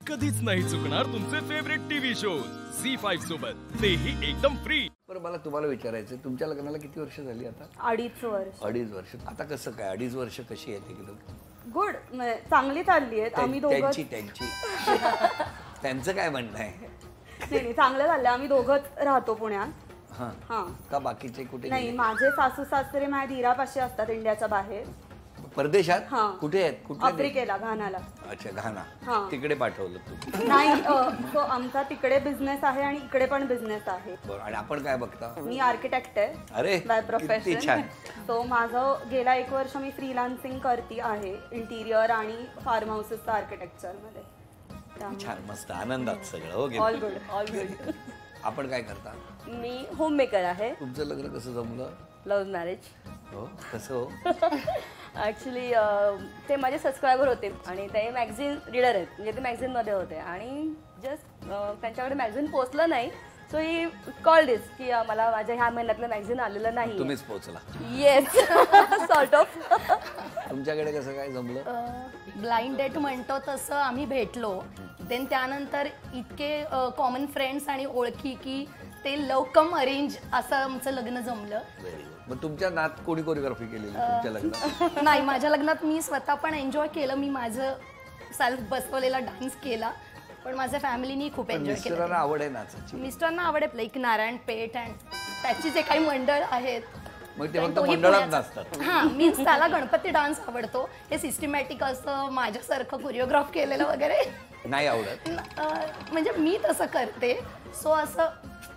कधीच नाही चुकणार तुमचे फेवरेट टीव्ही शोज झी5 सोबत, तेही एकदम फ्री. बरं, मला तुम्हाला विचारायचं, तुमच्या लग्नाला किती वर्ष झाली आता? 2.5 वर्ष. 2.5 वर्ष. आता कसं काय 2.5 वर्ष कशी आहे ती? गुड, चांगली चालली आहेत. आम्ही दोघं त्यांचं काय म्हणणं आहे? नाही, चांगलं चाललंय. आम्ही दोघंच राहतो पुण्यात. हां का बाकीचे कुठे? नाही, माझे सासू सासरे माझ्या धीरापाशी असतात इंडियाच्या बाहेर. परदेशात? कुठे आहेत? कुठे? आफ्रिकेला, घानाला. अच्छा, घाना. तिकडे पाठवलं तुम्ही? नाही, तो आमचा तिकडे बिझनेस आहे आणि इकडे पण बिझनेस आहे. बरं, आणि आपण काय बघता? मी आर्किटेक्ट आहे. अरे, बाय प्रोफेशन. छान. तो माझं गेला 1 वर्ष मी फ्रीलान्सिंग करते आहे इंटिरियर आणि फार्म हाऊसेसचं आर्किटेक्चर मध्ये. छान, मस्त, आनंदात सगळं. हो, ऑल गुड, ऑल गुड. आपण काय करता? मी होम मेकर आहे. तुमचं लग्न कसं जमलं? Love marriage. हो, कसं हो? ॲक्च्युली ते माझे सबस्क्रायबर होते आणि ते मॅगझिन रीडर आहेत, म्हणजे ते मॅगझिनमध्ये होते आणि जस्ट त्यांच्याकडे मॅगझिन पोचलं नाही. सो ही कॉल दिस की मला माझ्या ह्या महिन्यातलं मॅगझिन आलेलं नाही. तुम्हीच पोचला? Yes, sort of. तुमच्याकडे कसं काय जमलं? ब्लाइंड डेट म्हणतो तसं आम्ही भेटलो. देन त्यानंतर इतके कॉमन फ्रेंड्स आणि ओळखी की ते लव कम अरेंज असं आमचं लग्न जमलं. मग तुमच्या नात कोणी कोरिओग्राफी केलेली तुमच्या लग्नात? नाही, माझ्या लग्नात मी स्वतः पण एन्जॉय केलं. मी माझं सेल्फ बसवलेला डान्स केला, पण माझ्या फॅमिलीनी खूप एन्जॉय केलं. मिस्टरांना आवड आहे नाचाची? मिस्टरांना आवड आहे लाईक नारायण पेठ अँड त्याची जे काही मंडळ आहेत. मग ते फक्त मंडळात नाचतात? हां, मीन्स त्याला गणपती डान्स आवडतो. हे सिस्टमॅटिक असं माझ्यासारखं कोरिओग्राफ केलेलं वगैरे नाही आवडत. म्हणजे मी तसं करते. सो असं.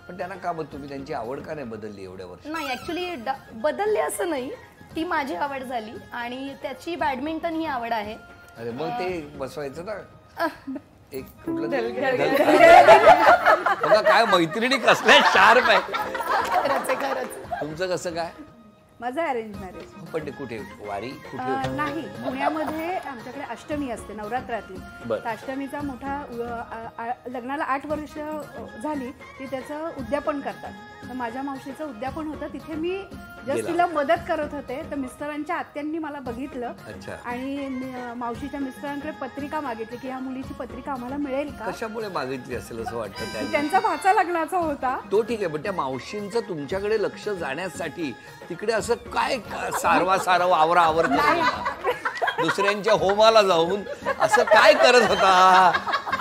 पण त्यांना का तुम्ही त्यांची आवड का नाही बदलली एवढ्या वर्ष? नाही, ऍक्च्युली बदलली असं नाही, ती माझी आवड झाली आणि त्याची बॅडमिंटन ही आवड आहे. अरे, मग ते बसवायचं ना एक कुठलं बघा, काय मैत्रिणी कसल्या शार्प आहे. खरंच. तुमचं कसं काय? माझं अरेंज मॅरेज. पण ते कुठे? वारी कुठे? नाही, पुण्यामध्ये आमच्याकडे अष्टमी असते नवरात्रातली. तर अष्टमीचा मोठा लग्नाला 8 वर्ष झाली की त्याचं उद्यापन करतात. तर माझ्या मावशीचं उद्यापन होतं, तिथे मी जस्ट तिला मदत करत होते. तर मिस्टरांच्या आत्यांनी मला बघितलं आणि मावशीच्या मिस्टरांकडे पत्रिका मागितली की ह्या मुलीची पत्रिका आम्हाला मिळेल का. कशामुळे मागितली असेल असं वाटतं? त्यांचा भाचा लग्नाचा होता तो. ठीक आहे, पण त्या मावशींचं तुमच्याकडे लक्ष जाण्यासाठी तिकडे असं काय सारवा आवर दुसऱ्यांच्या होमाला जाऊन असं काय करत होता,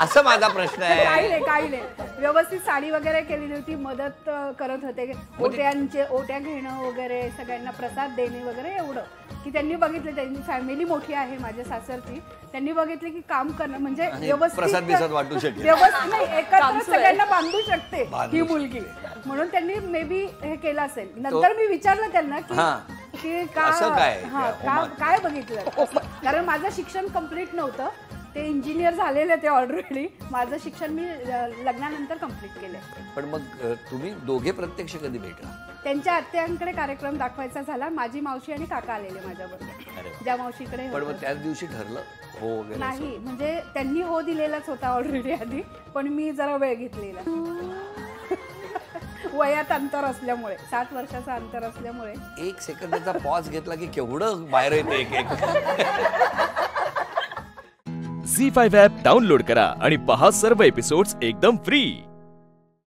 असं माझा प्रश्न आहे. काही नाही, व्यवस्थित साडी वगैरे केलेली होती, मदत करत होते. ओट्या घेणं वगैरे, सगळ्यांना प्रसाद देणे वगैरे, एवढं की त्यांनी बघितलं. त्यांनी फॅमिली मोठी आहे माझ्या सासरची. त्यांनी बघितलं की काम करणं म्हणजे व्यवस्थित प्रसाद बिसाद वाटू शकेल, व्यवस्थित नाही, एकत्र सगळ्यांना बांधू शकते ही मुलगी, म्हणून त्यांनी मे बी हे केलं असेल. नंतर मी विचारलं त्यांना की काय बघितलं, कारण माझं शिक्षण कम्प्लीट नव्हतं. ते इंजिनियर झालेले ते ऑलरेडी. माझं शिक्षण मी लग्नानंतर कम्प्लीट केलं. पण मग तुम्ही दोघे प्रत्यक्ष कधी भेटला? त्यांच्या आत्यांकडे कार्यक्रम दाखवायचा झाला. माझी मावशी आणि काका आलेले माझ्याबरोबर. ज्या मावशीकडे. पण मग त्याच दिवशी ठरलं हो वगैरे? नाही, म्हणजे त्यांनी हो दिलेलाच होता ऑलरेडी आधी, पण मी जरा वेळ घेतलेला. वयात अंतर असल्यामुळे, 7 वर्षाचं अंतर असल्यामुळे. 1 सेकंदाचा पॉज घेतला की केवढं बाहेर येते एक. झी5 ॲप डाउनलोड करा आणि पहा सर्व एपिसोड्स एकदम फ्री.